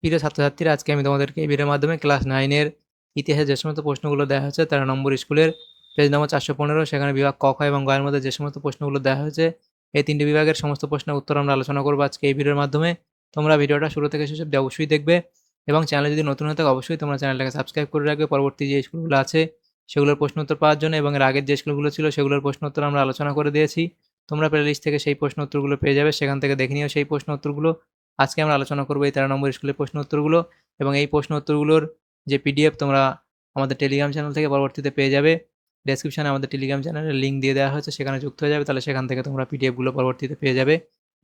প্রিয় ছাত্রছাত্রীরা, আজকে আমি তোমাদেরকে এই ভিডিওর মাধ্যমে ক্লাস 9 এর ইতিহাসের যে সমস্ত প্রশ্নগুলো দেওয়া হয়েছে 13 নম্বর স্কুলের পেজ নম্বর 415, সেখানে বিভাগ ক, খ এবং গ এর মধ্যে যে সমস্ত প্রশ্নগুলো দেওয়া হয়েছে এই তিনটি বিভাগের সমস্ত প্রশ্নের উত্তর আমরা আলোচনা করবো আজকে এই ভিডিওর মাধ্যমে। তোমরা ভিডিওটা শুরু থেকে শেষ অবধি অবশ্যই দেখবে এবং চ্যানেলে যদি নতুন হয়ে থাকে অবশ্যই তোমরা চ্যানেলটাকে সাবস্ক্রাইব করে রাখবে পরবর্তী যে স্কুলগুলো আছে সেগুলোর প্রশ্ন উত্তর পাওয়ার জন্য, এবং এর আগের যে স্কুলগুলো ছিল সেগুলোর প্রশ্ন উত্তর আমরা আলোচনা করে দিয়েছি। তোমরা প্লেলিস্ট থেকে সেই প্রশ্ন উত্তরগুলো পেয়ে যাবে, সেখান থেকে দেখে নিও সেই প্রশ্ন উত্তরগুলো। আজকে আমরা আলোচনা করবো এই 13 নম্বর স্কুলের প্রশ্ন উত্তরগুলো, এবং এই প্রশ্ন উত্তরগুলোর যে পিডিএফ তোমরা আমাদের টেলিগ্রাম চ্যানেল থেকে পরবর্তীতে পেয়ে যাবে। ডেসক্রিপশনে আমাদের টেলিগ্রাম চ্যানেলের লিঙ্ক দিয়ে দেওয়া হয়েছে, সেখানে যুক্ত হয়ে যাবে, তাহলে সেখান থেকে তোমরা পিডিএফগুলো পরবর্তীতে পেয়ে যাবে।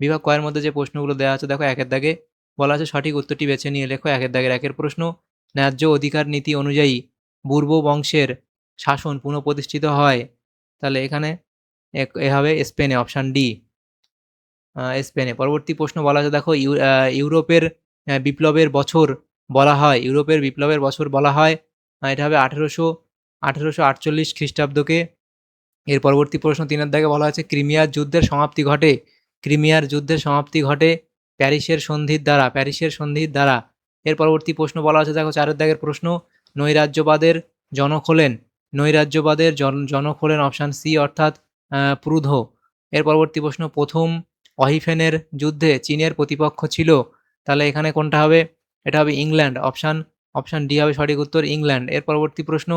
বিভাগ কয়ের মধ্যে যে প্রশ্নগুলো দেওয়া আছে দেখো, একের দাগে বলা আছে সঠিক উত্তরটি বেছে নিয়ে লেখো। একের দাগের একের প্রশ্ন, ন্যায্য অধিকার নীতি অনুযায়ী পূর্ব বংশের শাসন পুনঃপ্রতিষ্ঠিত হয়, তাহলে এখানে এ হবে স্পেনে, অপশান ডি, স্পেনে। পরবর্তী প্রশ্ন বলা আছে দেখো, ইউরোপের বিপ্লবের বছর বলা হয়, ইউরোপের বিপ্লবের বছর বলা হয়, এটা হবে 1848 খ্রিস্টাব্দকে। এর পরবর্তী প্রশ্ন 3-এর দাগে বলা আছে ক্রিমিয়ার যুদ্ধের সমাপ্তি ঘটে, ক্রিমিয়ার যুদ্ধের সমাপ্তি ঘটে প্যারিসের সন্ধির দ্বারা, প্যারিসের সন্ধির দ্বারা। এর পরবর্তী প্রশ্ন বলা আছে দেখো, 4-এর দাগের প্রশ্ন, নৈরাজ্যবাদের জনক হলেন, নৈরাজ্যবাদের জনক হলেন অপশান সি অর্থাৎ প্রুধো। এর পরবর্তী প্রশ্ন, প্রথম অহিফেনের যুদ্ধে চীনের প্রতিপক্ষ ছিল, তাহলে এখানে কোনটা হবে? এটা হবে ইংল্যান্ড, অপশান ডি হবে সঠিক উত্তর, ইংল্যান্ড। এর পরবর্তী প্রশ্ন,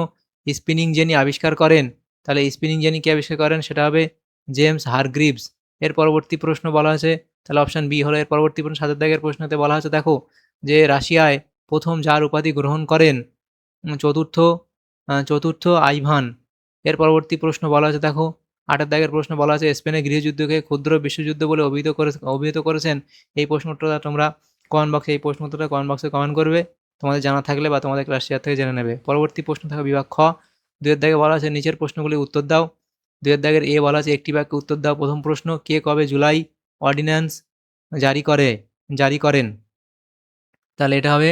স্পিনিং জেনি আবিষ্কার করেন, তাহলে স্পিনিং জেনি কে আবিষ্কার করেন? সেটা হবে জেমস হারগ্রিভস। এর পরবর্তী প্রশ্ন বলা আছে, তাহলে অপশান বি হলো এর পরবর্তী প্রশ্ন। 7-এর দাগের প্রশ্নতে বলা আছে দেখো, যে রাশিয়ায় প্রথম জার উপাধি গ্রহণ করেন চতুর্থ আইভান। এর পরবর্তী প্রশ্ন বলা আছে দেখো, 8-এর দাগের প্রশ্ন বলা আছে স্পেনের গৃহযুদ্ধকে ক্ষুদ্র বিশ্বযুদ্ধ বলে অভিহিত করেছেন। এই প্রশ্নটা তোমরা কমেন্ট বক্সে, এই প্রশ্ন উত্তরটা কমেন্ট বক্সে কমেন্ট করবে তোমাদের জানা থাকলে, বা তোমাদের ক্লাস শেয়ার থেকে জেনে নেবে। পরবর্তী প্রশ্ন থাকবে বিভাগ খ, 2-এর দাগে বলা আছে নিচের প্রশ্নগুলি উত্তর দাও। 2-এর দাগের এ বলা আছে একটি বাক্যে উত্তর দাও। প্রথম প্রশ্ন, কে কবে জুলাই অর্ডিন্যান্স জারি করেন? তাহলে এটা হবে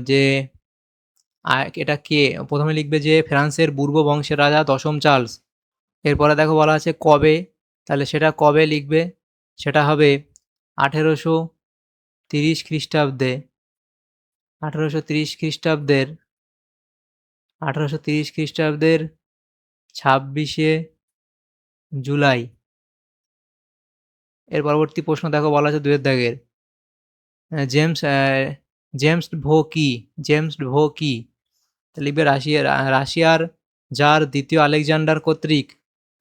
যে এটা কে, প্রথমে লিখবে যে ফ্রান্সের বুর্বো বংশের রাজা দশম চার্লস। এরপরে দেখো বলা আছে কবে, তাহলে সেটা কবে লিখবে? সেটা হবে 1830 খ্রিস্টাব্দে, 1830 খ্রিস্টাব্দের 1830 খ্রিস্টাব্দের 26শে জুলাই। এর পরবর্তী প্রশ্ন দেখো বলা আছে 2-এর দাগের, জেমস জেমস ভো কি, জেমস ভো কি? লিখবে রাশিয়ার জার দ্বিতীয় আলেকজান্ডার কর্তৃক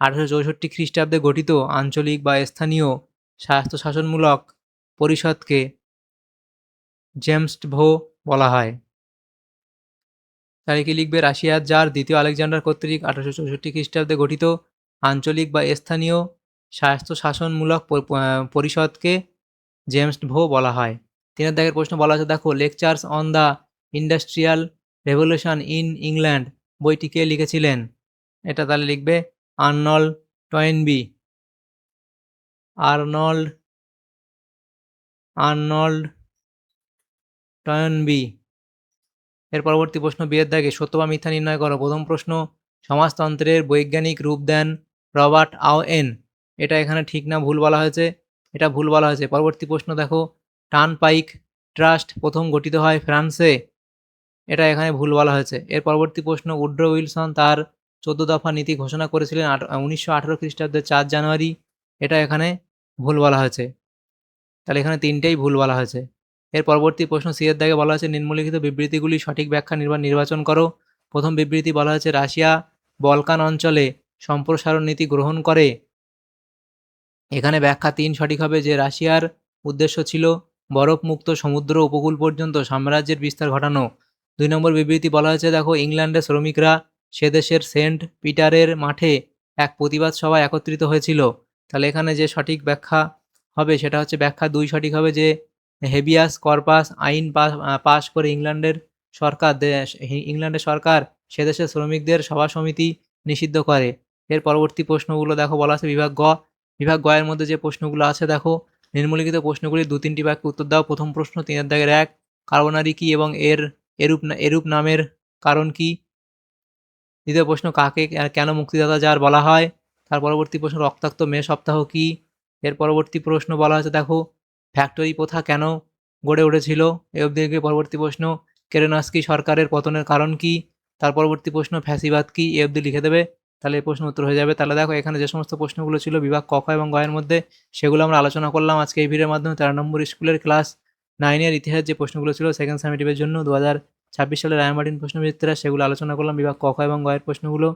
1864 খ্রিস্টাব্দে গঠিত আঞ্চলিক বা স্থানীয় স্বায়ত্তশাসনমূলক পরিষদকে জেমস্টভো বলা হয়। তাহলে কি লিখবে? রাশিয়ার জার দ্বিতীয় আলেকজান্ডার কর্তৃক 1864 খ্রিস্টাব্দে গঠিত আঞ্চলিক বা স্থানীয় স্বায়ত্তশাসনমূলক পরিষদকে জেমস্টভো বলা হয়। 3-এর দাগের প্রশ্ন বলা আছে দেখো, lectures on the industrial revolution in England বইটি কে লিখেছিলেন? এটা তাহলে লিখবে Arnold Toynbee, Arnold Arnold Toynbee. এর পরবর্তী প্রশ্ন, বিয়ের দাগে সত্য বা মিথ্যা নির্ণয় করো। প্রথম প্রশ্ন, সমাজতন্ত্রের বৈজ্ঞানিক রূপ দেন রবার্ট আওয়েন, এটা এখানে ঠিক না ভুল বলা হয়েছে? এটা ভুল বলা হয়েছে। পরবর্তী প্রশ্ন দেখো, টার্নপাইক ট্রাস্ট প্রথম গঠিত হয় ফ্রান্সে, এটা এখানে ভুল বলা হয়েছে। এর পরবর্তী প্রশ্ন, উড্রো উইলসন তার 14 দফা নীতি ঘোষণা করেছিলেন 1918 খ্রিস্টাব্দের 4 জানুয়ারি, এটা এখানে ভুল বলা হয়েছে। তাহলে এখানে তিনটেই ভুল বলা হয়েছে। এর পরবর্তী প্রশ্ন, সি এর দাগে বলা হয়েছে নিম্নলিখিত বিবৃতিগুলি সঠিক ব্যাখ্যা নির্বাচন করো। প্রথম বিবৃতি বলা হয়েছে রাশিয়া বলকান অঞ্চলে সম্প্রসারণ নীতি গ্রহণ করে, এখানে ব্যাখ্যা 3 সঠিক হবে, যে রাশিয়ার উদ্দেশ্য ছিল বরফমুক্ত সমুদ্র উপকূল পর্যন্ত সাম্রাজ্যের বিস্তার ঘটানো। 2 নম্বর বিবৃতি বলা হয়েছে দেখো, ইংল্যান্ডের শ্রমিকরা সে দেশের সেন্ট পিটারের মাঠে এক প্রতিবাদ সভায় একত্রিত হয়েছিল, তাহলে এখানে যে সঠিক ব্যাখ্যা হবে সেটা হচ্ছে ব্যাখ্যা 2 সঠিক হবে, যে হেবিয়াস কর্পাস আইন পাশ করে ইংল্যান্ডের সরকার সে দেশের শ্রমিকদের সভা সমিতি নিষিদ্ধ করে। এর পরবর্তী প্রশ্নগুলো দেখো বলা আছে বিভাগ গ এর মধ্যে যে প্রশ্নগুলো আছে দেখো, নিম্নলিখিত প্রশ্নগুলি 2-3টি বাক্যে উত্তর দাও। প্রথম প্রশ্ন, 3-এর দাগের 1, কার্বনারি কি এবং এরূপ নামের কারণ কি? দ্বিতীয় প্রশ্ন, কাকে কেন মুক্তিদাতা জার বলা হয়? তার পরবর্তী প্রশ্ন, রক্তাক্ত মে সপ্তাহ কি? এর পরবর্তী প্রশ্ন বলা হয়েছে দেখো, ফ্যাক্টরি প্রথা কেন গড়ে উঠেছিল? এ অবধি থেকে পরবর্তী প্রশ্ন কেরেনস্কি সরকারের পতনের কারণ কী? তার পরবর্তী প্রশ্ন ফ্যাসিবাদ কী? এ অবধি লিখে দেবে, তাহলে এই প্রশ্নের উত্তর হয়ে যাবে। তাহলে দেখো এখানে যে সমস্ত প্রশ্নগুলো ছিল বিভাগ ক, খ এবং গ এর মধ্যে সেগুলো আমরা আলোচনা করলাম আজকে এই ভিডিওর মাধ্যমে। 13 নম্বর স্কুলের ক্লাস 9 এর ইতিহাস যে প্রশ্নগুলো ছিল সেকেন্ড সামেটিভের জন্য 2026 সালের রায় মার্টিন প্রশ্নবিচিত্রা সেগুলো আলোচনা করলাম বিভাগ ক, খ এবং গ এর প্রশ্নগুলো।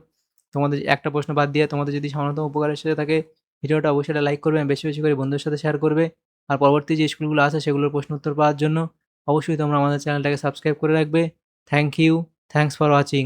তোমাদের একটা প্রশ্ন বাদ দিয়ে তোমাদের যদি সামান্যতম উপকার এসে থাকে ভিডিওটা অবশ্যই একটা লাইক করবে, বেশি, বেশি করে বন্ধুদের সাথে শেয়ার করবে। আর পরবর্তী যে স্কুলগুলো আছে সেগুলোর প্রশ্ন উত্তর পাওয়ার জন্য অবশ্যই তোমরা আমাদের চ্যানেলটাকে সাবস্ক্রাইব করে রাখবে। Thank you, thanks for watching.